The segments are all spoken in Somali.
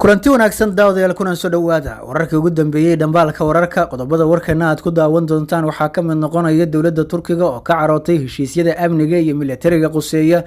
kulanti wanaagsan daawadayaal kuna soo dhawaada wararkii ugu dambeeyay dhambaalka wararka qodobada warkeena aad ku daawan doontaan waxaa ka mid noqonaya dowladda Turkiga oo ka carootay heshiisyada amniga iyo militariga quseeya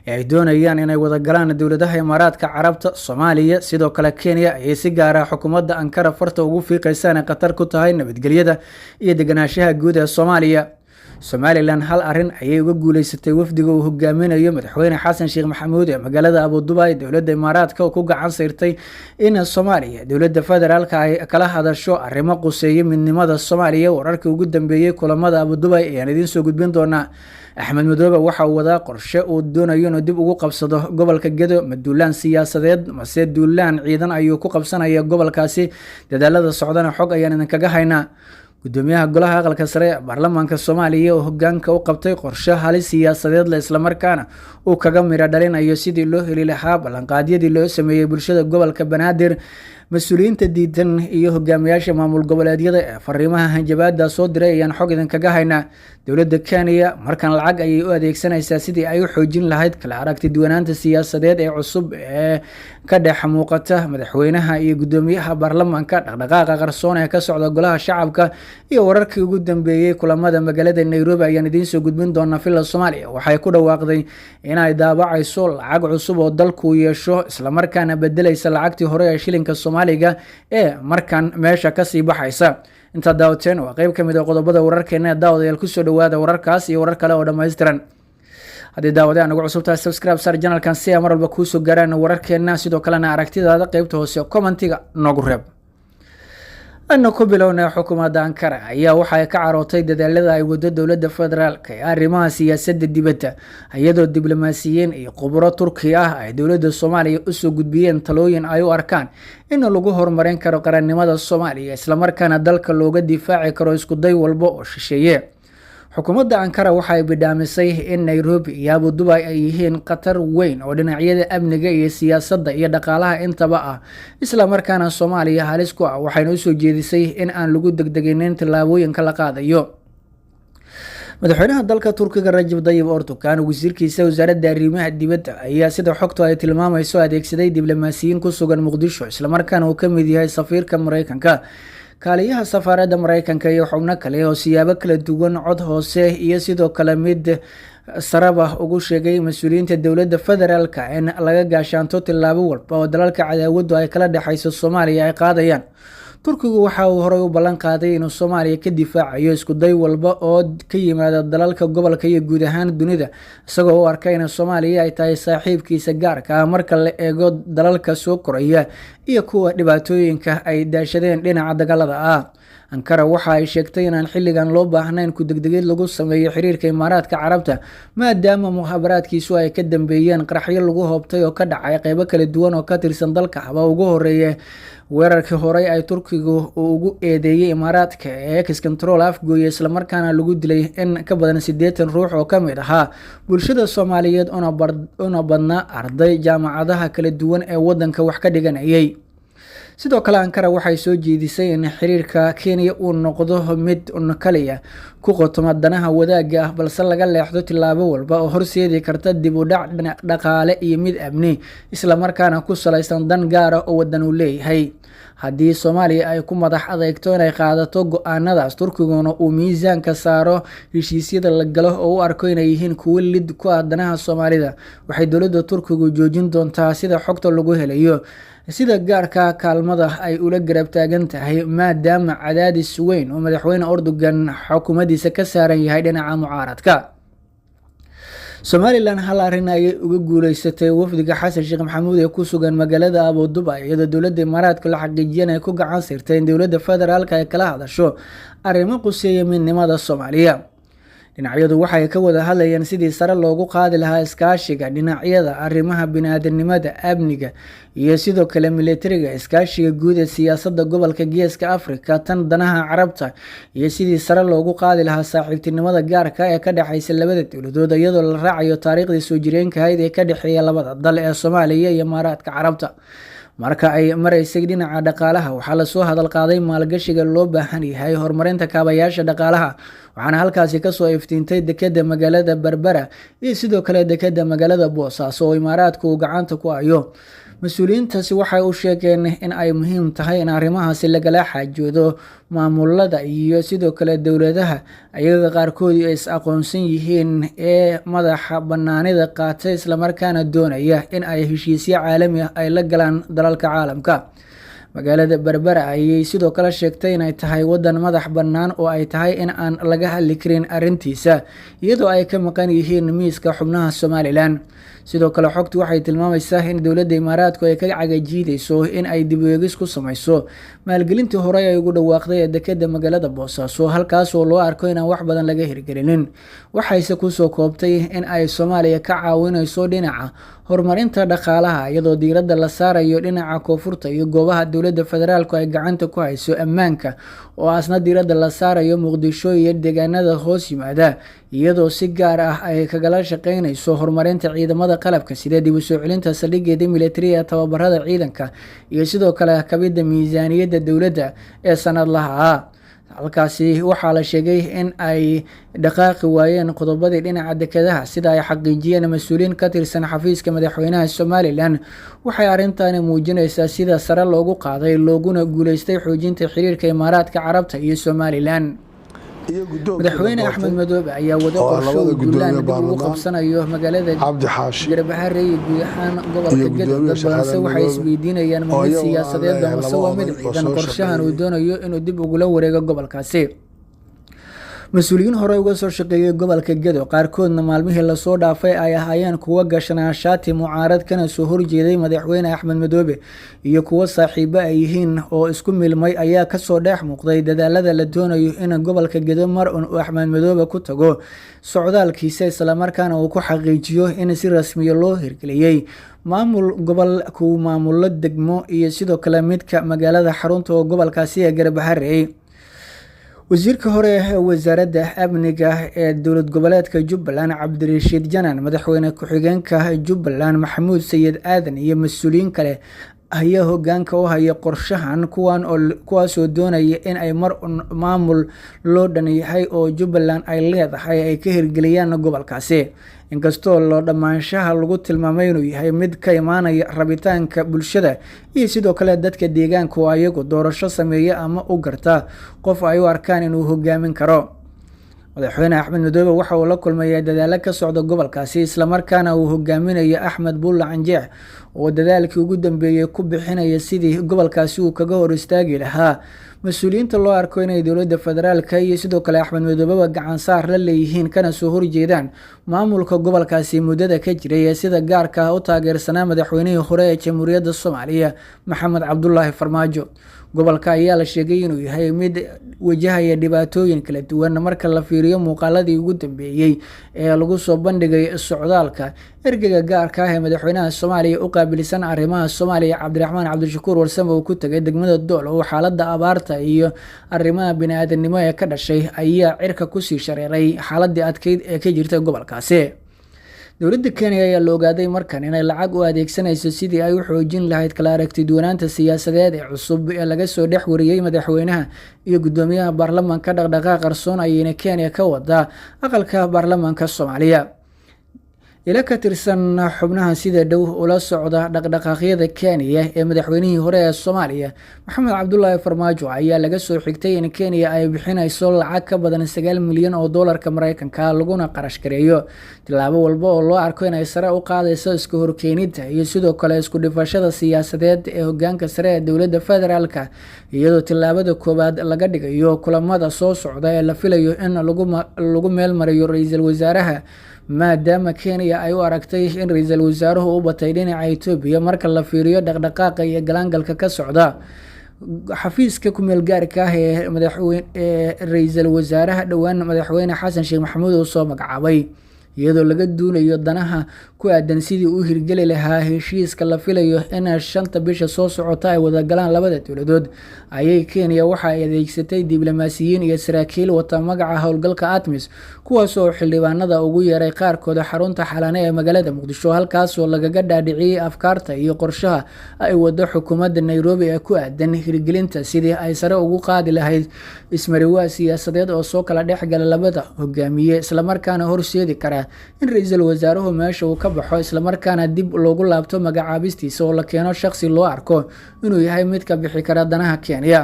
ee ay doonayaan inay wada galaan dowladaha Imaaraadka Carabta Soomaaliya sidoo kale Kenya ay si gaar ah xukuumadda Ankara farta ugu fiiqaysan qatar ku tahay nabadgelyada iyo deganaanshaha guud ee Soomaaliya. Somaliland hal arin ayay uga guuleysatay wafdiga uu hogaaminayo madaxweyne Xasan Sheekh Maxamuud ee magaalada Abu Dhabi dowladda Imaaraadka oo ku gacan sayrtay in Soomaaliya dowladda federaalka ay kala hadasho arrimo quseeya midnimada Soomaaliya. Wararkii ugu dambeeyay kulamada Abu Dhabi ayaan idin soo gudbin doonaa. Axmed Madoobe waxa uu wadaa qorshe uu doonayo inuu dib ugu qabsado gobolka Gedo maduulaan siyaasadeed mase duulaan ciidan ayuu ku qabsanaya gobolkaasi. Dadaalada socdana xog ayaan idinkaga haynaa. gudoomiyaha golaha aqalka sare ee baarlamaanka Soomaaliya oo hoggaanka u qabtay qorshe halis siyaasadeed la isla markaana uu kaga mira dhalinayo sidii loo heli lahaa ballanqaadyadii loo sameeyay bulshada gobolka Banaadir. Mas'uuliyiinta diidan iyo hogaamiyaasha maamul goboleedyada ee fariimaha hanjabaada soo diray ayaan xog idinkaga haynaa. Dowladda Kenya markan lacag ayay u adeegsanaysaa sidii ay u xoojin lahayd kala aragti duwanaanta siyaasadeed ee cusub ee ka dhex muuqata madaxweynaha iyo gudoomiyaha baarlamaanka. Dhaqdhaqaaqa qarsoon ee ka socda golaha shacabka iyo wararkii ugu dambeeyay kulamada magaalada Nairobi ayaan idin soo gudbin doonaa. Filla Soomaaliya waxay ku dhawaaqday inay daabacayso lacag cusub oo dalku yeesho isla markaana bedelaysa lacagtii hore ee shilinka Soomaaliga ee markan meesha ka sii baxaysa. inta daawateen waa qayb kamid ah qodobada wararkeena daawadayaal ku soo dhawaada wararkaas iyo warar kale oo dhameystiran. haddii daawadaan ugu cusub tahay subscribe sar channelkan si ay mar walba kuu soo gaaraan wararkeena sidoo kalena aragtidaada qaybta hoose commentiga noogu reeb. أنه كبلونا حكومة أنقرة هي وحي كعروتي دلالة أي ودو دولة فدرال كي أرمها سياسة الدبتة هيدو الدبلوماسيين أي قبرة تركيا أي دولة الصومالية أسو قدبيين تلوين أيو أركان إنه لغوهر مرين كارو قران نماذا الصومالية إسلامر كان دالك اللوغة دفاعي كارو اسكو داي والبو وشيشيه. xukuumadda Ankara waxay bidaamisay in Nairobi iyo Abu Dhabi ay yihiin qatar weyn oo dhinacyada amniga iyo siyaasadda iyo dhaqaalaha intaba ah isla markaana Soomaaliya halis ku ah waxayna u soo jeedisay in aan lagu degdegin tallaabooyinka la qaadayo. madaxweynaha dalka Turkiga Rajab Tayyip Erdogan wasiirkiisa wasaaradda arrimaha dibadda ayaa sida xogtu ay tilmaamayso adeegsaday diblomaasiyiin ku sugan Muqdisho isla markaana uu ka mid yahay safiirka Mareykanka kaaliyaha safaaradda Mareykanka iyo xubno kale oo siyaabo kala duwan cod hoose iyo sidoo kale mid saraba ugu sheegay mas'uuliyiinta dowladda federaalka in laga gaashaanto tilaabo walba oo dalalka cadaawadu ay kala dhaxayso Soomaaliya ay qaadayaan. Turkigu waxa uu horay u ballan qaaday inuu Soomaaliya ka difaacayo isku day walba oo ka yimaada dalalka gobolka iyo guud ahaan dunida isagoo u arkay in Soomaaliya ay tahay saaxiibkiisa gaarka ah marka la eego dalalka soo koraya iyo kuwa dhibaatooyinka ay daashadeen dhinaca dagaalada ah. Ankara waxa ay sheegtay in aan xilligan loo baahnayn ku degdegid lagu sameeyo xiriirka Imaaraadka Carabta maadaama muhaabaraadkiisu ay ka dambeeyeen qaraxyo lagu hoobtay oo ka dhacay qaybo kala duwan oo ka tirsan dalka haba ugu horeeyay weerarkii hore ay Turkigu ugu eedeeyay Imaaraadka ee control afgooyay isla markaana lagu dilay in ka badan 80 ruux oo ka mid ahaa bulshada Soomaaliyeed una badnaa arday jaamacadaha kala duwan ee wadanka wax ka dhiganayay. sidoo kale Ankara waxay soo jeedisay in xiriirka Kenya uu noqdo mid kaliya ku qotoma danaha wadaaga ah balse laga leexdo tilaabo walba oo horseedi karta dib u dhac dhaqaale iyo mid amni isla markaana ku saleysan dan gaar ah oo wadan u leeyahay. haddii Soomaaliya ay ku madax adeegto inay qaadato go'aanadaas Turkiguna uu miisaanka saaro heshiisyada la galo oo u arko inay yihiin kuwo lid ku ah danaha Soomaalida waxay dowladda Turkigu joojin doontaa sida xogta lagu helayo sida gaarka kaalmada ay ula garab taagan tahay maadaama cadaadis weyn oo madaxweyne Erdogan xukuumaddiisa ka saaran yahay dhinaca mucaaradka. Somaliland hal arin ay uga guuleysatay wafdiga Xasan Sheekh Maxamuud ee ku sugan magaalada Abu Dhabi iyadoo dowladda Imaaraadka la xaqiijiyay inay ku gacan sayrtay in dowladda federaalka ay kala hadasho arrimo quseeya midnimada Soomaaliya. dhinacyadu waxay ka wada hadlayeen sidii sare loogu qaadi lahaa iskaashiga dhinacyada arrimaha bini'aadanimada amniga iyo sidoo kale militariga iskaashiga guud ee siyaasadda gobolka Geeska Afrika tan danaha Carabta iyo sidii sare loogu qaadi lahaa saaxiibtinimada gaarka ee ka dhaxaysa labada dowladood iyadoo la raacayo taariikhdii soo jireenka ahayd ee ka dhaxeeya labada dal ee Soomaaliya iyo Imaaraadka Carabta. marka ay mareysay dhinaca dhaqaalaha waxaa la soo hadal qaaday maalgashiga loo baahan yahay horumarinta kaabayaasha dhaqaalaha waxaana halkaasi ka soo iftiintay dekedda magaalada Berbera iyo sidoo kale dekedda magaalada Boosaaso oo Imaaraadku uu gacanta ku hayo. mas-uuliyiintaasi waxay u sheegeen in ay muhiim tahay in arrimahaasi lagala xaajoodo maamulada iyo sidoo kale dowladaha ayaga qaarkoodii ay is aqoonsan yihiin ee madaxa banaanida qaatay islamarkaana doonaya in ay heshiisyo caalami ah ay la galaan dalalka caalamka. magaalada berbera ayay sidoo kale sheegtay inay tahay wadan madax bannaan oo ay tahay in aan laga hadli karin arrintiisa iyadoo ay ka maqan yihiin miiska xubnaha Somalilan. sidoo kale xogtu waxay tilmaamaysaa in dowladda Imaaraadku ay ka cagajiidayso in ay dib u eegis ku samayso maalgelintii hore ay ugu dhawaaqday ee dekedda magaalada Boosaaso, halkaas oo loo arko in aan wax badan laga hirgelinin. waxayse ku soo koobtay in ay Soomaaliya ka caawinayso dhinaca horumarinta dhaqaalaha iyadoo diiradda la saarayo dhinaca koonfurta iyo goobaha dowladda federaalku ay gacanta ku hayso ammaanka oo asna diiradda la saarayo Muqdisho iyo deegaanada hoos yimaada, iyadoo si gaar ah ay kagala shaqeynayso horumarinta ciidamada qalabka sida dib u soo celinta saldhigyada militariga, tababarada ciidanka iyo sidoo kale kabida miisaaniyadda dowladda ee sanadlaha ah. halkaasi waxaa la sheegay in ay dhaqaaqi waayeen qodobadii dhinaca dekedaha sida ay xaqiijiyeen mas-uuliyiin ka tirsan xafiiska madaxweynaha Somalilan. waxay arrintaani muujinaysaa sida sare loogu qaaday looguna guuleystay xoojinta xiriirka Imaaraadka Carabta iyo Somalilan. madaxweyne Axmed Madoobe ayaa wada qorshe uu duulaan dib ugu qabsanayo magaalada Garbaharre iyo guud ahaan gobolka Gedo. dad badanse waxay isweydiinayaan mid siyaasadeed amase waa mid ciidan qorshahan uu doonayo inuu dib ugula wareego gobolkaasi. mas-uuliyiin hore uga soo shaqeeyay gobolka Gedo qaarkoodna maalmihii lasoo dhaafay ay ahaayeen kuwa gashanaa shaati mucaarad kana soo horjeeday madaxweyne Axmed Madoobe iyo kuwa saaxiibo ay yihiin oo isku milmay ayaa kasoo dhex muuqday dadaalada la doonayo in gobolka Gedo mar uu Axmed Madoobe ku tago socdaalkiisa islamarkaana uu ku xaqiijiyo in si rasmi loo hirgeliyay maamul gobolku maamulo degmo iyo sidoo kale midka magaalada xarunta oo gobolkaasi ee Garbaharre. wasiirka hore ee wasaaradda amniga ee dowlad goboleedka Jubbaland Cabdirashiid Janan, madaxweyne ku-xigeenka Jubbaland Maxamuud Sayid Aadan iyo mas-uuliyiin kale ayaa hoggaanka u haya qorshahan kuwaasoo doonaya in ay mar maamul loo dhan yahay oo Jubbaland ay leedahay ay ka hirgeliyaan gobolkaasi. inkastoo loo dhamaanshaha lagu tilmaamay inuu yahay mid ka imaanaya rabitaanka bulshada iyo sidoo kale dadka deegaanka oo ayagu doorasho sameeya ama u garta qof ay u arkaan inuu hogaamin karo. madaxweyne Axmed Madoobe waxa uu la kulmay dadaalo ka socda gobolkaasi islamarkaana uu hogaaminayo Axmed Bulle Canjeex oo dadaalkii ugu dambeeyay ku bixinaya sidii gobolkaasi uu kaga hor istaagi lahaa mas-uuliyiinta loo arko inay dowladda federaalka iyo sidoo kale Axmed Madoobe gacan saar la leeyihiin kana soo horjeedaan maamulka gobolkaasi muddada ka jiray ee sida gaarka ah u taageersanaa madaxweynihii hore ee Jamhuuriyadda Soomaaliya Maxamed Cabdullaahi Farmaajo. gobolka ayaa la sheegay inuu yahay mid wajahaya dhibaatooyin kala duwan marka la fiiriyo muuqaaladii ugu dambeeyay ee lagu soo bandhigay socdaalka ergeyga gaarka ah ee madaxweynaha Soomaaliya u qaabilsan arrimaha Soomaaliya Cabdiraxmaan Cabdishakuur Warsame oo ku tagay degmada Dool oo xaaladda abaarta iyo arrimaha bini'aadanimo ee ka dhashay ayaa cirka ku sii shareeray xaaladii adkeyd ee ka jirta gobolkaasi. dowladda Kenya ayaa la ogaaday markan inay lacag u adeegsanayso sidii ay u xoojin lahayd kala aragti duwanaanta siyaasadeed ee cusub ee laga soo dhex wariyay madaxweynaha iyo gudoomiyaha baarlamaanka dhaqdhaqaaq qarsoon ayayna Kenya ka wadaa aqalka baarlamaanka Soomaaliya. ila ka tirsan xubnaha sida dhow ula socda dhaqdhaqaaqyada Kenya ee madaxweynihii hore ee Soomaaliya Maxamed Cabdullaahi Farmaajo ayaa laga soo xigtay in Kenya ay bixinayso lacag ka badan 9 milyan oo doolarka Mareykanka laguna qarash gareeyo tilaabo walba oo loo arko inay sare u qaadayso isku horkeenida iyo sidoo kale isku dhifashada siyaasadeed ee hoggaanka sare ee dowladda federaalka, iyadoo tilaabada koowaad laga dhigayo kulamada soo socda ee la filayo in lagu meel mariyo ra'iisul wasaaraha maadaama Kenya ay u aragtay in ra'iisul wasaaruhu u batay dhinaca Itoobiya marka la fiiriyo dhaqdhaqaaqa iyo galaangalka ka socda xafiiska ku meel gaarka ah ee ra'iisul wasaaraha dhawaan madaxweyne Xasan Sheekh Maxamuud oo soo magacaabay, iyadoo laga duulayo danaha ku aadan sidii uu hirgeli lahaa heshiiska la filayo in 5 bisha soo socota ay wada galaan labada dowladood. ayay Kenya waxa ay adeegsatay diblomaasiyiin iyo saraakiil wata magaca howlgalka ATMIS kuwaas oo xildhibaanada ugu yeeray qaarkood xarunta xalane ee magaalada Muqdisho, halkaas oo lagaga dhaadhiciyay afkaarta iyo qorshaha ay wado xukuumadda Nairobi ee ku aadan hirgelinta sidii ay sare ugu qaadi lahayd ismariwaa siyaasadeed oo soo kala dhexgala labada hogaamiye islamarkaana horseedi kara in ra-iisul wasaaruhu meesha uu ka baxo islamarkaana dib loogu laabto magacaabistiisa oo la keeno shaqsi loo arko inuu yahay mid ka bixi kara danaha Kenya.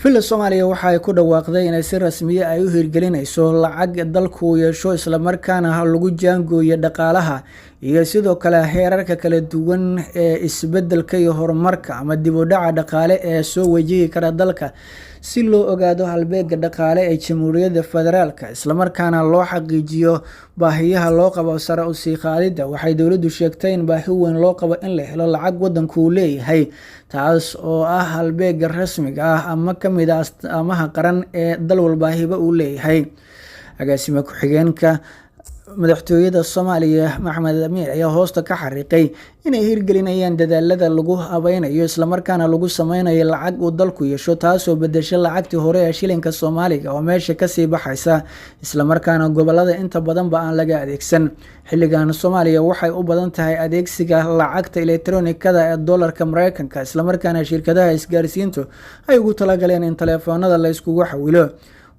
Villa Soomaaliya waxa ay ku dhawaaqday in si rasmi ah ay u hirgelinayso lacag dalku uu yeesho islamarkaana lagu jaangooyo dhaqaalaha iyo sidoo kale heerarka kala duwan ee isbedelka iyo horumarka ama dib u dhaca dhaqaale ee soo wajihi kara dalka si loo ogaado halbeega dhaqaale ee Jamhuuriyadda Federaalka islamarkaana loo xaqiijiyo baahiyaha loo qabo sare u sii qaadida. Waxay dowladdu sheegtay in baahi weyn loo qabo in la helo lacag wadanku uu leeyahay taas oo ah halbeega rasmiga ah ama kamid ah astaamaha qaran ee dal walbaahiba uu leeyahay. Agaasima ku-xigeenka madaxtooyada Soomaaliya Maxamed Amiir ayaa hoosta ka xariiqay inay hirgelinayaan dadaalada lagu habaynayo islamarkaana lagu sameynayo lacag uu dalku yeesho taasoo bedesha lacagtii hore ee shilinka Soomaaliga oo meesha kasii baxaysa islamarkaana gobolada inta badan ba aan laga adeegsan. Xilligan Soomaaliya waxay u badan tahay adeegsiga lacagta elektaroonikada ee dollarka Mareykanka islamarkaana shirkadaha isgaarsiintu ay ugu talagaleen in taleefoonada la iskugu xawilo.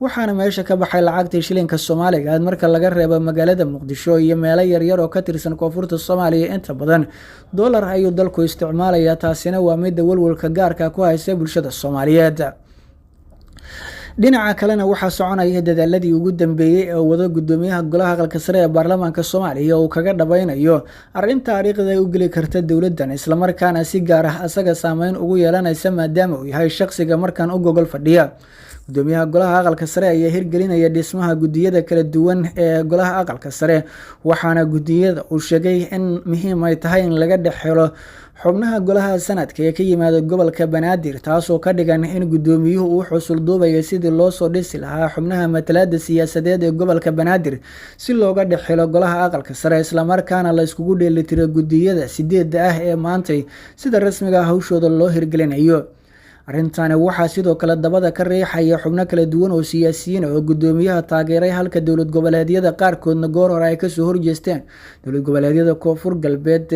Waxaana meesha ka baxay lacagtii shilinka Soomaaliga marka laga reebo magaalada Muqdisho iyo meelo yaryar oo ka tirsan koonfurta Soomaaliya. Inta badan dollar ayuu dalku isticmaalaya, taasina waa mid walwalka gaarka ku haysa bulshada Soomaaliyeed. Dhinaca kalena waxaa soconaya dadaaladii ugu dambeeyay ee wada gudoomiyaha golaha aqalka sare ee baarlamaanka Soomaaliya uu kaga dhabaynayo arrin taariikhda ay u geli karta dowladdan islamarkaana si gaar ah asaga saameyn ugu yeelanaysa maadaama uu yahay shaqsiga markan u gogol fadhiya. Gudoomiyaha golaha aqalka sare ayaa hirgelinaya dhismaha gudiyada kala duwan ee golaha aqalka sare waxaana gudiyada uu sheegay in muhiim ay tahay in laga dhaxelo xubnaha golaha sanadka ee ka yimaada gobolka Banaadir taasoo ka dhigan in gudoomiyuhu uu xusul duubayo sidii loo soo dhisi lahaa xubnaha matalada siyaasadeed ee gobolka Banaadir si looga dhaxelo golaha aqalka sare islamarkaana la iskugu dheelitiro gudiyada 8 ah ee maantay sida rasmiga ah hawshooda loo hirgelinayo. Arintani waxaa sidoo kale dabada ka riixaya xubno kala duwan oo siyaasiyiin oo gudoomiyaha taageeray halka dowlad goboleedyada qaarkoodna goor hore ay ka soo horjeesteen. Dowlad goboleedyada Koonfur Galbeed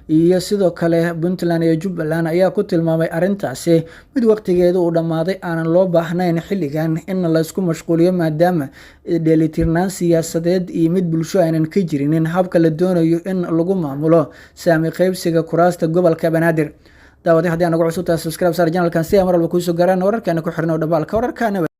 iyo sidoo kale Puntland iyo Jubbaland ayaa ku tilmaamay arintaasi mid waqtigeedu uu dhamaaday aanan loo baahnayn xilligan in la isku mashquuliyo maadaama dheelitirnaan siyaasadeed iyo mid bulsho aanan ka jirin habka la doonayo in lagu maamulo saami qaybsiga kuraasta gobolka Banaadir. daawada haddii aan ugu cusubtahay subscribe saar channelkan si ay mar walba ku soo gaaraan wararkeena ku xirnaa dhabaalka wararkeena.